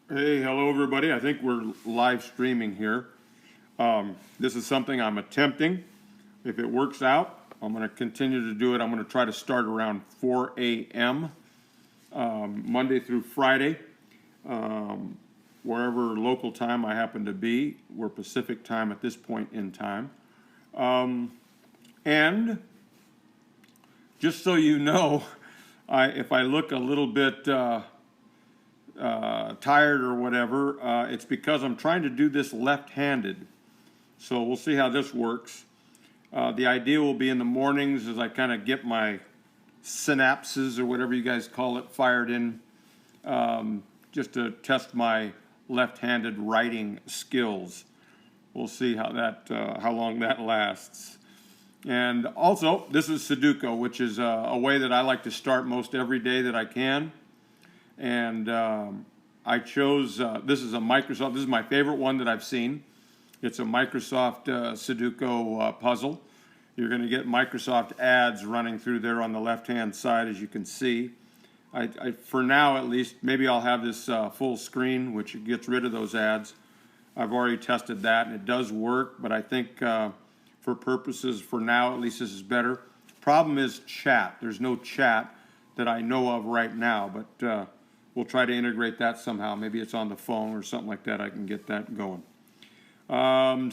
Hey, hello everybody. I think we're live streaming here. This is something I'm attempting. If it works out, I'm going to continue to do it. I'm going to try to start around 4 a.m. Monday through Friday, wherever local time I happen to be. We're Pacific time at this point in time. And just so you know, if I look a little bit tired or whatever, it's because I'm trying to do this left-handed. So we'll see how this works. The idea will be in the mornings as I kind of get my synapses or whatever you guys call it fired in, just to test my left-handed writing skills. We'll see how long that lasts. And also, this is Sudoku, which is a way that I like to start most every day that I can. And I chose, this is my favorite one that I've seen. It's a Microsoft Sudoku puzzle. You're going to get Microsoft ads running through there on the left-hand side, as you can see. For now, at least, maybe I'll have this full screen, which gets rid of those ads. I've already tested that, and it does work, but I think for purposes, for now, at least this is better. Problem is chat. There's no chat that I know of right now, but we'll try to integrate that somehow. Maybe it's on the phone or something like that. I can get that going. Down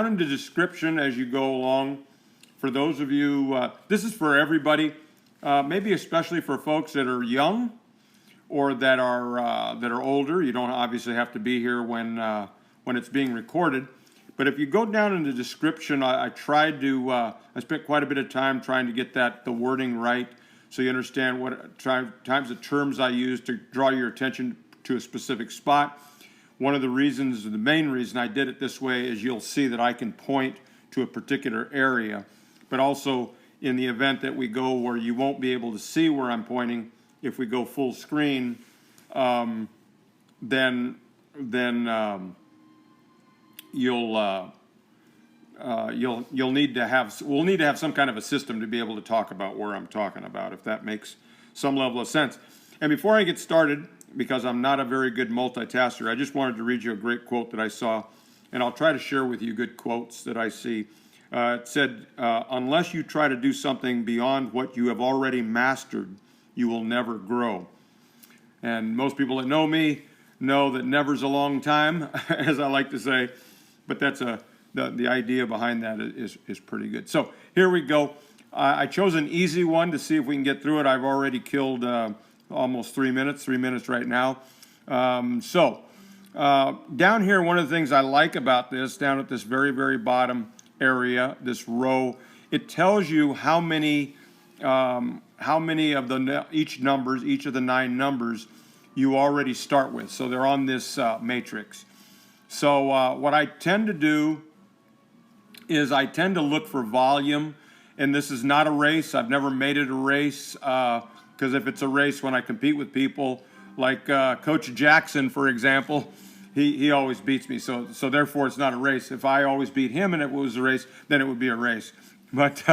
in the description as you go along, for those of you, this is for everybody, maybe especially for folks that are young or that are older. You don't obviously have to be here when it's being recorded. But if you go down in the description, I spent quite a bit of time trying to get the wording right, so you understand what types of terms I use to draw your attention to a specific spot. One of the reasons, the main reason I did it this way is you'll see that I can point to a particular area, but also in the event that we go where you won't be able to see where I'm pointing, if we go full screen, then we'll need to have some kind of a system to be able to talk about where I'm talking about, if that makes some level of sense. And before I get started, because I'm not a very good multitasker, I just wanted to read you a great quote that I saw, and I'll try to share with you good quotes that I see. It said, unless you try to do something beyond what you have already mastered, you will never grow. And most people that know me know that never's a long time, as I like to say, but that's the idea behind that is pretty good. So here we go. I chose an easy one to see if we can get through it. I've already killed almost 3 minutes right now. Down here, one of the things I like about this, down at this very, very bottom area, this row, it tells you how many of each of the 9 numbers you already start with. So they're on this matrix. So what I tend to do is I tend to look for volume, and this is not a race. I've never made it a race, because if it's a race when I compete with people, like Coach Jackson, for example, he always beats me, so therefore it's not a race. If I always beat him and it was a race, then it would be a race. But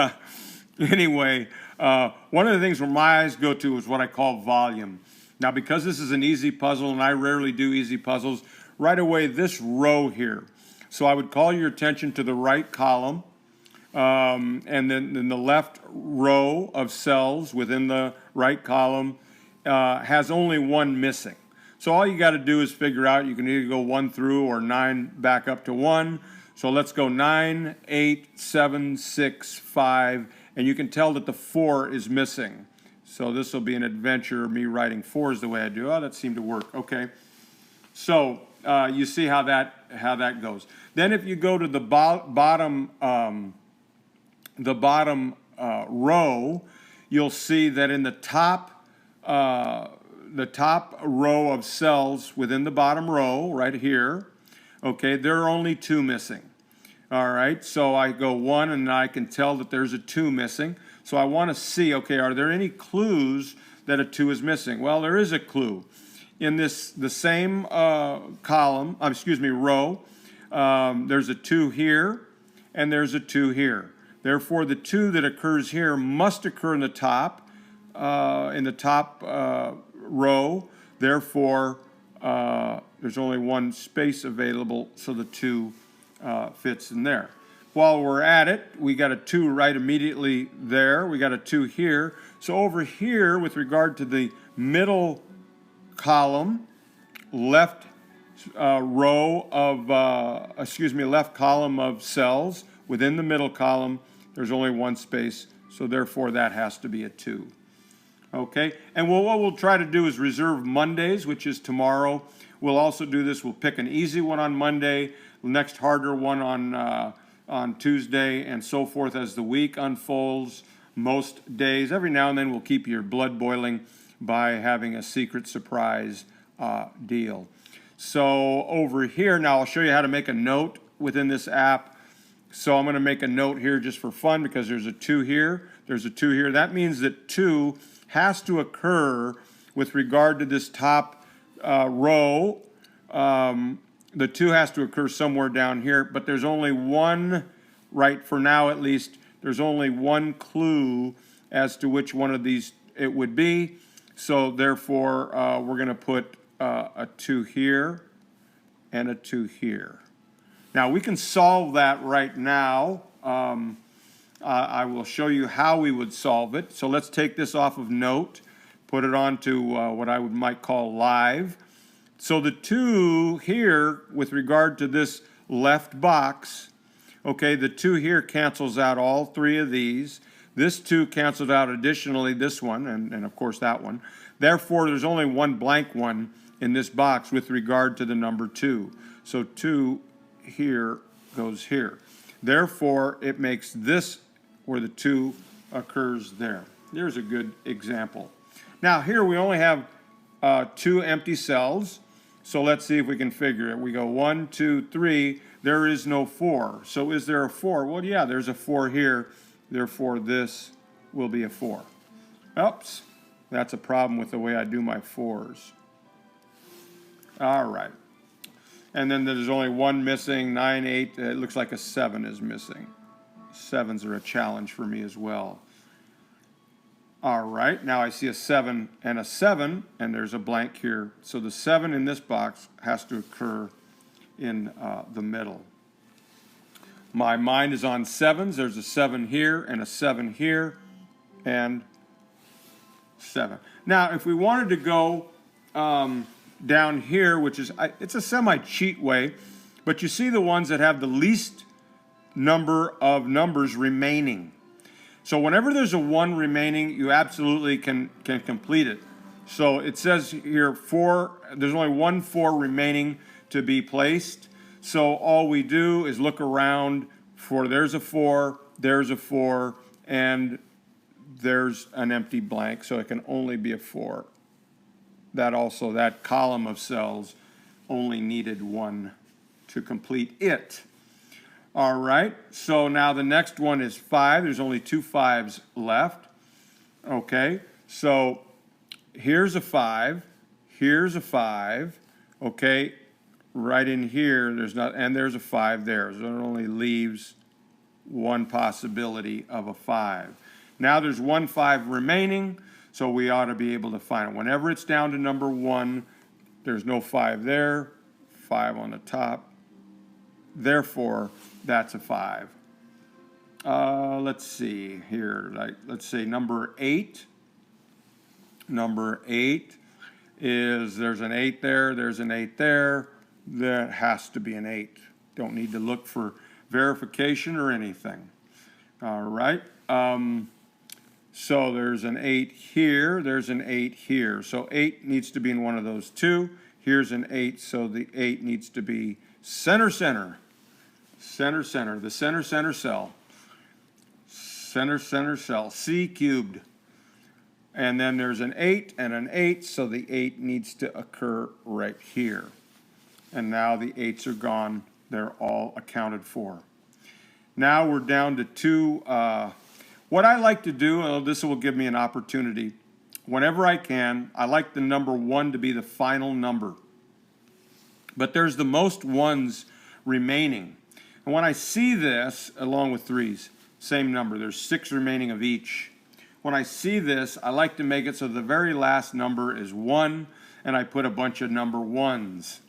anyway, one of the things where my eyes go to is what I call volume. Now, because this is an easy puzzle, and I rarely do easy puzzles, right away, this row here. So I would call your attention to the right column, and then the left row of cells within the right column has only 1 missing. So all you got to do is figure out, you can either go 1 through or 9 back up to 1. So let's go 9, 8, 7, 6, 5, and you can tell that the 4 is missing. So this will be an adventure, me writing 4s the way I do. Oh, that seemed to work. Okay. So you see how that goes. Then if you go to the bottom row, you'll see that in the top row of cells within the bottom row, right here, okay, there are only 2 missing. All right, so I go 1, and I can tell that there's a 2 missing. So I want to see, okay, are there any clues that a 2 is missing? Well, there is a clue. In the same row, there's a 2 here, and there's a 2 here. Therefore, the 2 that occurs here must occur in the top row. Therefore, there's only one space available, so the 2 fits in there. While we're at it, we got a 2 right immediately there. We got a 2 here. So over here, with regard to the middle column, left row of, left column of cells, within the middle column, there's only one space, so therefore that has to be a 2. Okay, and what we'll try to do is reserve Mondays, which is tomorrow. We'll also do this, we'll pick an easy one on Monday, the next harder one on Tuesday, and so forth as the week unfolds. Most days, every now and then we'll keep your blood boiling by having a secret surprise deal. So over here, now I'll show you how to make a note within this app. So I'm going to make a note here just for fun because there's a 2 here, there's a 2 here. That means that 2 has to occur with regard to this top row. The 2 has to occur somewhere down here, but there's only one, right for now at least, there's only one clue as to which one of these it would be. So therefore, we're going to put a 2 here and a 2 here. Now we can solve that right now. I will show you how we would solve it. So let's take this off of note, put it onto what I might call live. So the 2 here, with regard to this left box, okay, the 2 here cancels out all 3 of these. This 2 canceled out additionally this one, and of course that one. Therefore, there's only one blank one in this box with regard to the number 2. So 2 here goes here. Therefore, it makes this where the 2 occurs there. There's a good example. Now here we only have 2 empty cells. So let's see if we can figure it. We go 1, 2, 3. There is no 4. So is there a 4? Well, yeah, there's a 4 here. Therefore, this will be a 4. Oops, that's a problem with the way I do my 4s. All right. And then there's only 1 missing, 9, 8. It looks like a 7 is missing. 7s are a challenge for me as well. All right, now I see a 7 and a 7, and there's a blank here. So the 7 in this box has to occur in the middle. My mind is on 7s. There's a 7 here and a 7 here and 7. Now, if we wanted to go down here, which is, it's a semi-cheat way, but you see the ones that have the least number of numbers remaining. So whenever there's a 1 remaining, you absolutely can complete it. So it says here 4, there's only 1 4 remaining to be placed. So all we do is look around for there's a 4, and there's an empty blank, so it can only be a 4. That column of cells only needed 1 to complete it. All right, so now the next one is 5. There's only 2 5s left. Okay, so here's a 5, here's a 5. Okay, right in here, there's a 5 there. So it only leaves 1 possibility of a 5. Now there's 1 5 remaining, so we ought to be able to find it. Whenever it's down to number 1, there's no 5 there, 5 on the top. Therefore, that's a 5. Let's see here. Let's say number 8. Number 8 is, there's an 8 there, there's an 8 there. There has to be an 8. Don't need to look for verification or anything. All right. So there's an 8 here, there's an 8 here. So 8 needs to be in one of those 2. Here's an 8, so the 8 needs to be center, center. Center, center, the center, center cell. Center, center cell, C cubed. And then there's an 8 and an 8, so the 8 needs to occur right here. And now the 8s are gone. They're all accounted for. Now we're down to 2. What I like to do, this will give me an opportunity, whenever I can, I like the number 1 to be the final number. But there's the most 1s remaining. And when I see this, along with 3s, same number, there's 6 remaining of each. when I see this, I like to make it so the very last number is 1, and I put a bunch of number 1s.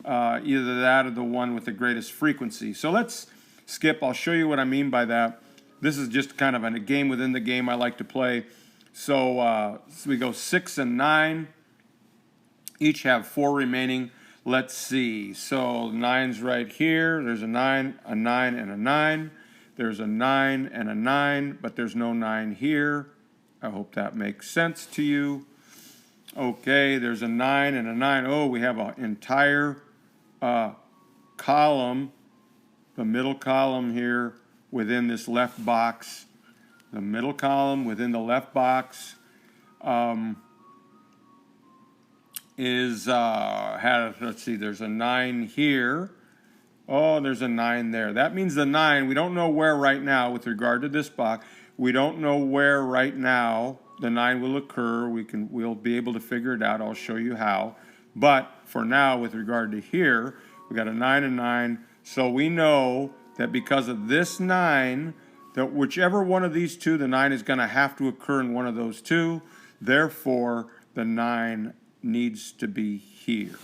Either that or the one with the greatest frequency. So let's skip. I'll show you what I mean by that. This is just kind of a game within the game I like to play. So we go 6 and 9. Each have 4 remaining. Let's see. So 9's right here. There's a 9, and a 9. There's a 9 and a 9, but there's no 9 here. I hope that makes sense to you. Okay, there's a 9 and a 9. Oh, we have an entire column, the middle column here within this left box. The middle column within the left box let's see, there's a 9 here. Oh, there's a 9 there. That means the 9, we don't know where right now with regard to this box. We don't know where right now the 9 will occur. We'll be able to figure it out. I'll show you how. But for now, with regard to here, we got a 9 and 9. So we know that because of this 9, that whichever one of these two, the 9 is going to have to occur in one of those two. Therefore, the 9 needs to be here.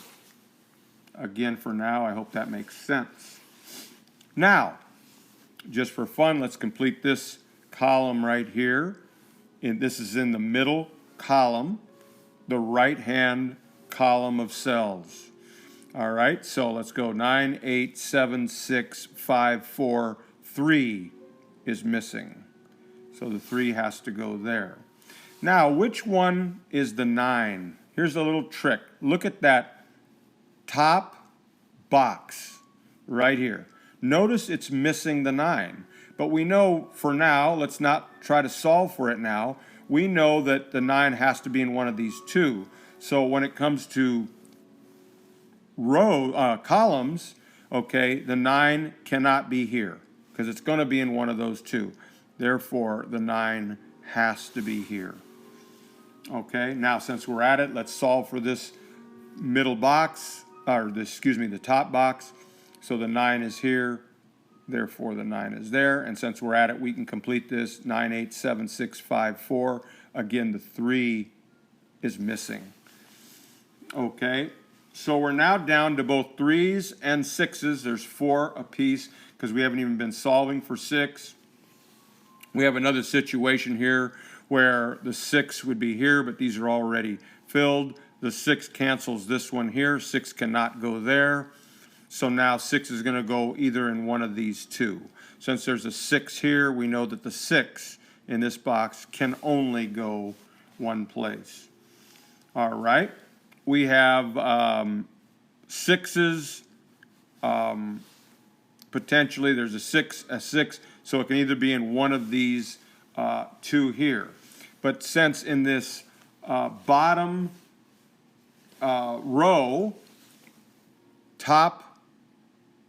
Again, for now, I hope that makes sense. Now, just for fun, let's complete this column right here. And this is in the middle column, the right-hand column of cells. All right, so let's go 9, 8, 7, 6, 5, 4, 3 is missing. So the 3 has to go there. Now, which one is the 9? Here's a little trick. Look at that top box right here. Notice it's missing the 9. But we know for now, let's not try to solve for it now. We know that the 9 has to be in one of these two. So when it comes to columns, okay, the 9 cannot be here because it's going to be in one of those two. Therefore, the 9 has to be here. Okay, now since we're at it, let's solve for this middle box, or the top box. So the 9 is here, therefore the 9 is there. And since we're at it, we can complete this 9, 8, 7, 6, 5, 4. Again, the 3 is missing. Okay, so we're now down to both 3s and 6s. There's 4 apiece because we haven't even been solving for 6. We have another situation here where the 6 would be here, but these are already filled. The 6 cancels this one here. 6 cannot go there. So now 6 is going to go either in one of these two. Since there's a 6 here, we know that the 6 in this box can only go one place. All right. We have 6s. Potentially there's a 6, so it can either be in one of these two here. But since in this bottom row, top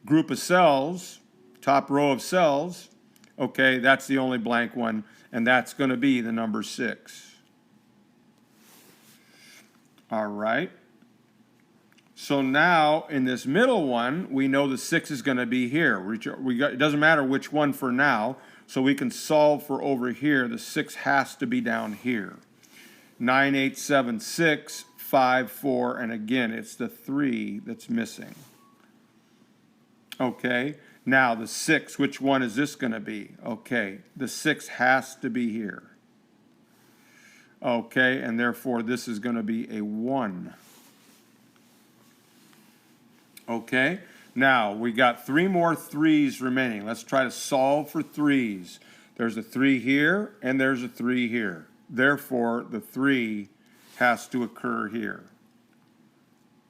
group of cells, top row of cells, okay, that's the only blank one, and that's going to be the number 6. All right. So now in this middle one, we know the 6 is going to be here. It doesn't matter which one for now, so we can solve for over here. The 6 has to be down here. 9, 8, 7, 6, 5, 4, and again, it's the 3 that's missing. Okay, now the 6, which one is this going to be? Okay, the 6 has to be here. Okay, and therefore this is going to be a 1. Okay, now we got 3 more 3s remaining. Let's try to solve for 3s. There's a 3 here, and there's a 3 here. Therefore, the 3 has to occur here.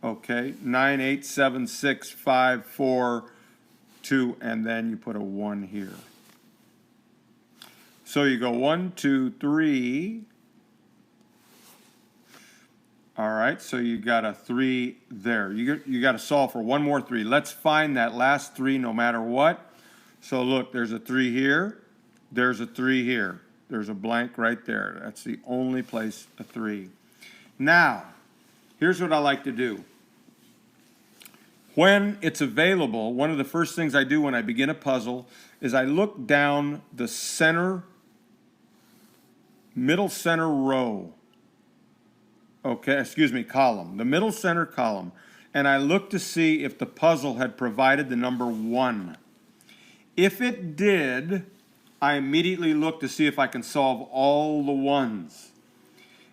Okay, 9, 8, 7, 6, 5, 4, 2, and then you put a 1 here. So you go 1, 2, 3. All right, so you got a 3 there. You got to solve for one more 3. Let's find that last 3 no matter what. So look, there's a 3 here. There's a 3 here. There's a blank right there. That's the only place a 3. Now, here's what I like to do. When it's available, one of the first things I do when I begin a puzzle is I look down the center middle center row. Okay, excuse me, column. The middle center column. And I looked to see if the puzzle had provided the number 1. If it did, I immediately looked to see if I can solve all the 1s.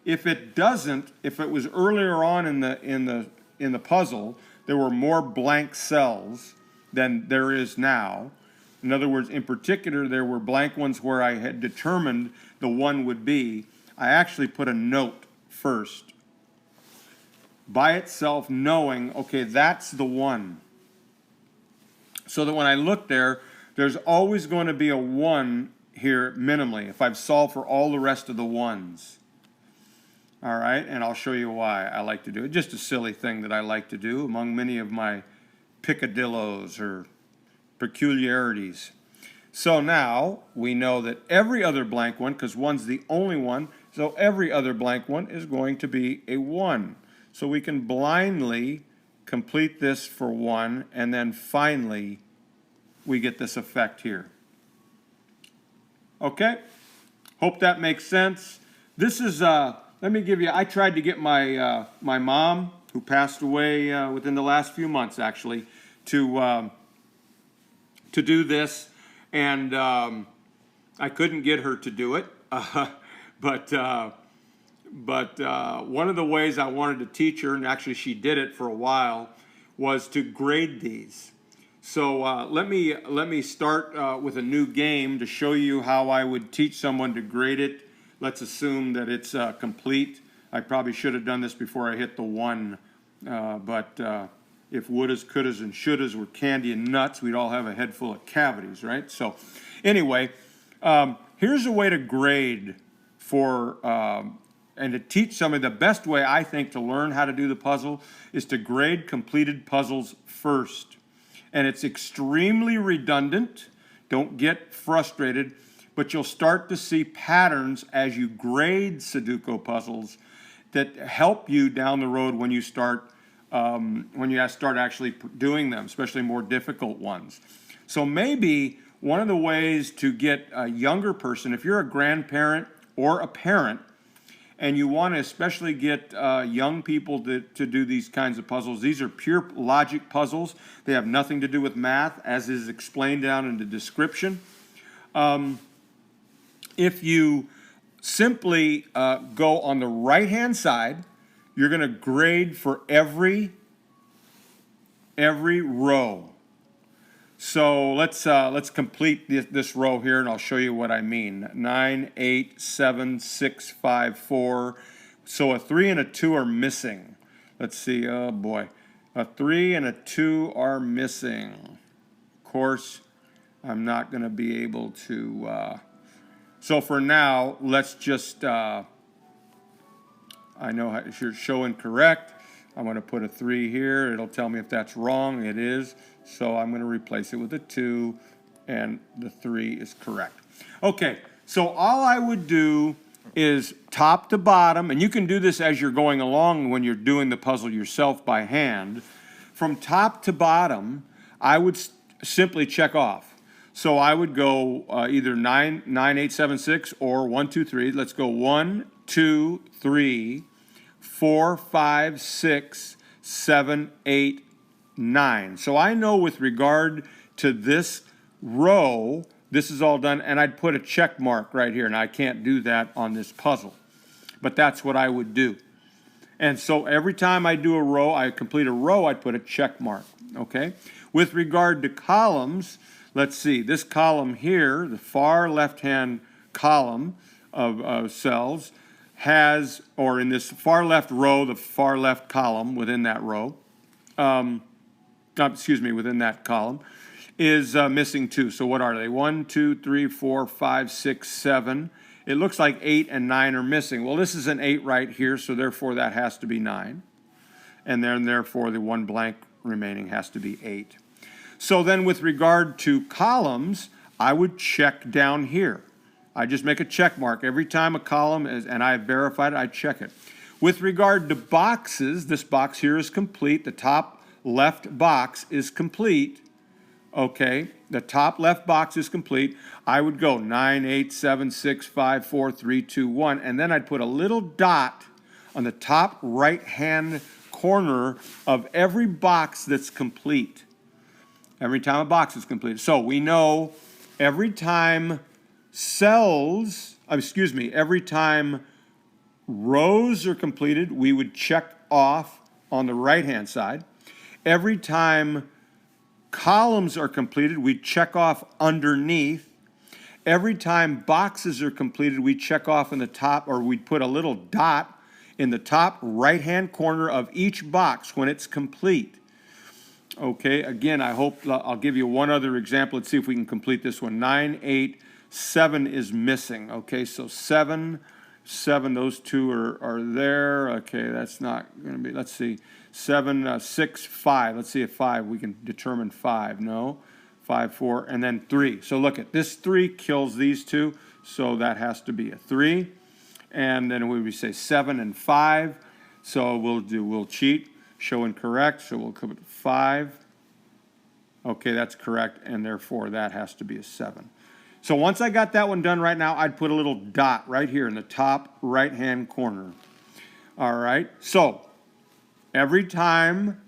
If it doesn't, if it was earlier on in the puzzle, there were more blank cells than there is now. In other words, in particular, there were blank ones where I had determined the 1 would be. I actually put a note first by itself, knowing, okay, that's the 1. So that when I look there, there's always going to be a 1 here minimally if I've solved for all the rest of the 1s. All right, and I'll show you why I like to do it. Just a silly thing that I like to do among many of my picadillos or peculiarities. So now we know that every other blank one, because 1's the only one, so every other blank one is going to be a 1. So we can blindly complete this for 1, and then finally we get this effect here. Okay? Hope that makes sense. This is, let me give you, I tried to get my, my mom, who passed away within the last few months actually, to do this, and I couldn't get her to do it, but one of the ways I wanted to teach her, and actually she did it for a while, was to grade these. So let me start with a new game to show you how I would teach someone to grade it. Let's assume that it's complete. I probably should have done this before I hit the 1, but if wouldas, couldas, and shouldas were candy and nuts, we'd all have a head full of cavities, right? So anyway, here's a way to grade for and to teach somebody. The best way, I think, to learn how to do the puzzle is to grade completed puzzles first. And it's extremely redundant. Don't get frustrated, but you'll start to see patterns as you grade Sudoku puzzles that help you down the road when you start actually doing them, especially more difficult ones. So maybe one of the ways to get a younger person, if you're a grandparent or a parent, and you want to especially get young people to do these kinds of puzzles. These are pure logic puzzles. They have nothing to do with math, as is explained down in the description. If you simply go on the right-hand side, you're going to grade for every row. So let's complete this row here, and I'll show you what I mean. 9, 8, 7, 6, 5, 4. So a 3 and a 2 are missing. Let's see. Oh boy, a 3 and a 2 are missing. Of course, I'm not going to be able to. So for now, let's just. I know if you're showing correct. I'm going to put a 3 here. It'll tell me if that's wrong. It is. So I'm going to replace it with a 2, and the 3 is correct. Okay, so all I would do is top to bottom, and you can do this as you're going along when you're doing the puzzle yourself by hand. From top to bottom, I would simply check off. So I would go either 9, 8, 7, 6, or 1, 2, 3. Let's go 1, 2, 3, 4, 5, 6, 7, 8, 9. So I know with regard to this row, this is all done, and I'd put a check mark right here, and I can't do that on this puzzle. But that's what I would do. And so every time I do a row, I complete a row, I'd put a check mark, okay? With regard to columns, let's see, this column here, the far left-hand column of cells, has, or in this far left row, the far left column within that row, within that column, is missing 2. So what are they? 1, 2, 3, 4, 5, 6, 7. It looks like 8 and 9 are missing. Well, this is an 8 right here, so therefore that has to be 9. And then therefore the one blank remaining has to be 8. So then with regard to columns, I would check down here. I just make a check mark. Every time a column is, and I have verified it, I check it. With regard to boxes, this box here is complete. The top left box is complete. Okay, the top left box is complete. I would go 9, 8, 7, 6, 5, 4, 3, 2, 1, and then I'd put a little dot on the top right-hand corner of every box that's complete. Every time a box is completed. So we know every time every time rows are completed, we would check off on the right-hand side. Every time columns are completed, we check off underneath. Every time boxes are completed, we check off in the top, or we put a little dot in the top right-hand corner of each box when it's complete. Okay, again, I hope I'll give you one other example. Let's see if we can complete this one. 9, 8, 7 is missing. Okay, so 7, those two are there. Okay, that's not going to be, let's see. 7, 6, 5. Let's see if 5, we can determine 5. No. 5, 4, and then 3. So look at this 3 kills these two, so that has to be a 3. And then we say 7 and 5. So we'll cheat, show incorrect, so we'll put 5. Okay, that's correct, and therefore that has to be a 7. So once I got that one done right now, I'd put a little dot right here in the top right-hand corner. All right, so every time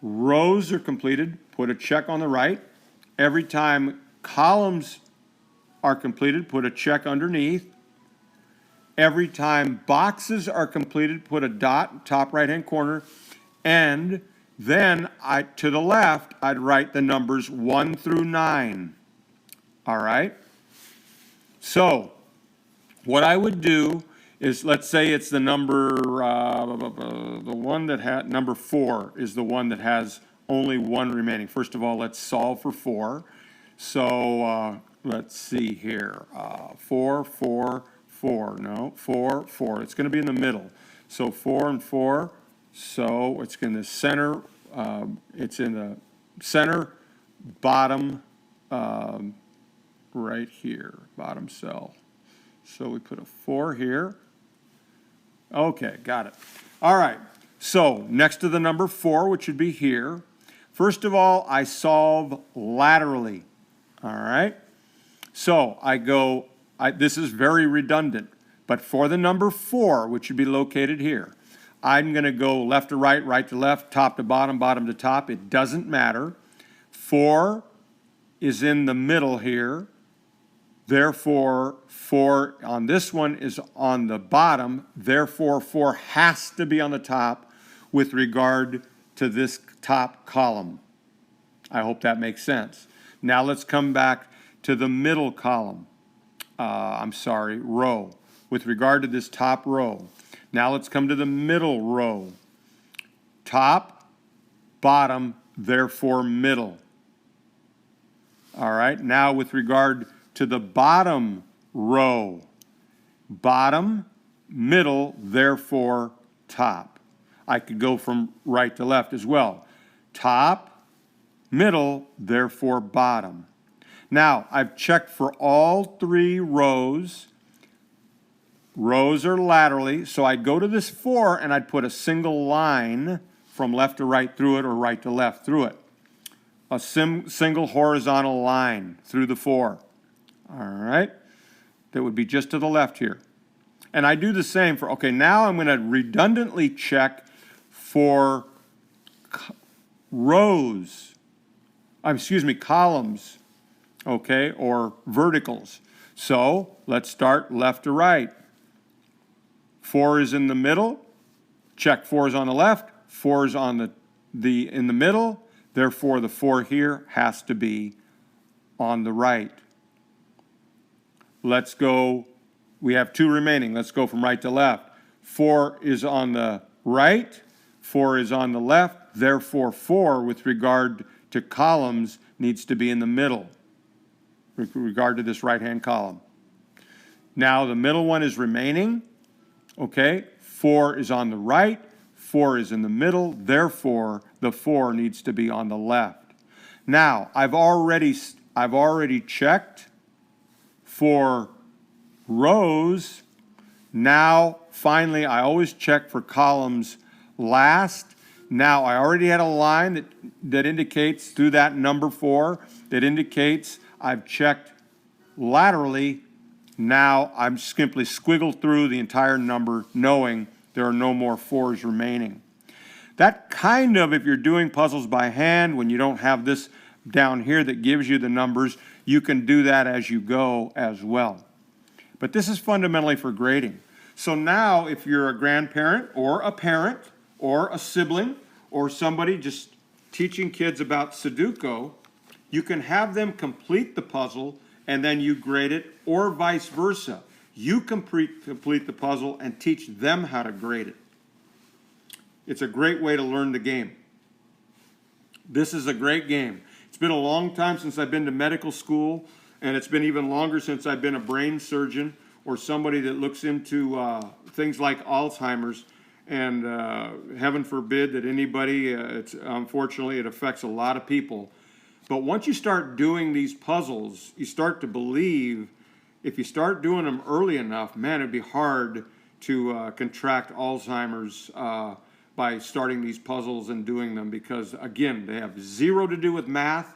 rows are completed, put a check on the right. Every time columns are completed, put a check underneath. Every time boxes are completed, put a dot, top right-hand corner. And then to the left, I'd write the numbers 1 through 9. All right? So what I would do is, let's say it's the number, the one that had, number 4 is the one that has only one remaining. First of all, let's solve for 4. So let's see here. 4, 4, 4. No, 4, 4. It's going to be in the middle. So 4 and 4. So it's in the center. It's in the center, bottom, right here, bottom cell. So we put a 4 here. Okay, got it. All right. So next to the number 4, which would be here, first of all, I solve laterally. All right. So I go, this is very redundant, but for the number 4, which would be located here, I'm going to go left to right, right to left, top to bottom, bottom to top. It doesn't matter. 4 is in the middle here. Therefore, 4 on this one is on the bottom. Therefore, 4 has to be on the top with regard to this top column. I hope that makes sense. Now let's come back to the middle column. Row. With regard to this top row. Now let's come to the middle row. Top, bottom, therefore middle. All right, now with regard to the bottom row. Bottom, middle, therefore top. I could go from right to left as well. Top, middle, therefore bottom. Now, I've checked for all 3 rows. Rows are laterally, so I'd go to this 4 and I'd put a single line from left to right through it or right to left through it. A single horizontal line through the 4. All right? That would be just to the left here. And I do the same for, okay, now I'm going to redundantly check for columns, okay, or verticals. So let's start left to right. 4 is in the middle. Check 4 is on the left. 4 is on in the middle. Therefore, the 4 here has to be on the right. Let's go. We have 2 remaining. Let's go from right to left. 4 is on the right. 4 is on the left. Therefore, 4, with regard to columns, needs to be in the middle, with regard to this right-hand column. Now, the middle one is remaining. Okay, 4 is on the right, 4 is in the middle, therefore the 4 needs to be on the left. Now, I've already checked for rows. Now, finally, I always check for columns last. Now, I already had a line that indicates through that number 4, that indicates I've checked laterally. Now, I'm simply squiggled through the entire number, knowing there are no more 4s remaining. That kind of, if you're doing puzzles by hand, when you don't have this down here that gives you the numbers, you can do that as you go as well. But this is fundamentally for grading. So now, if you're a grandparent or a parent or a sibling or somebody just teaching kids about Sudoku, you can have them complete the puzzle and then you grade it, or vice versa. You complete the puzzle and teach them how to grade it. It's a great way to learn the game. This is a great game. It's been a long time since I've been to medical school, and it's been even longer since I've been a brain surgeon or somebody that looks into things like Alzheimer's. And heaven forbid that anybody, unfortunately, it affects a lot of people. But once you start doing these puzzles, you start to believe, if you start doing them early enough, man, it'd be hard to contract Alzheimer's by starting these puzzles and doing them, because again, they have zero to do with math.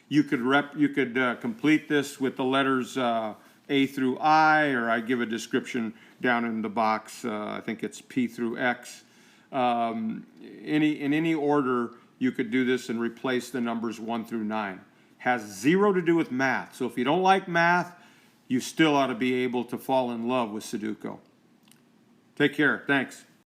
You could complete this with the letters A through I, or I give a description down in the box. I think it's P through X. In any order, you could do this and replace the numbers 1 through 9. Has zero to do with math. So if you don't like math, you still ought to be able to fall in love with Sudoku. Take care. Thanks.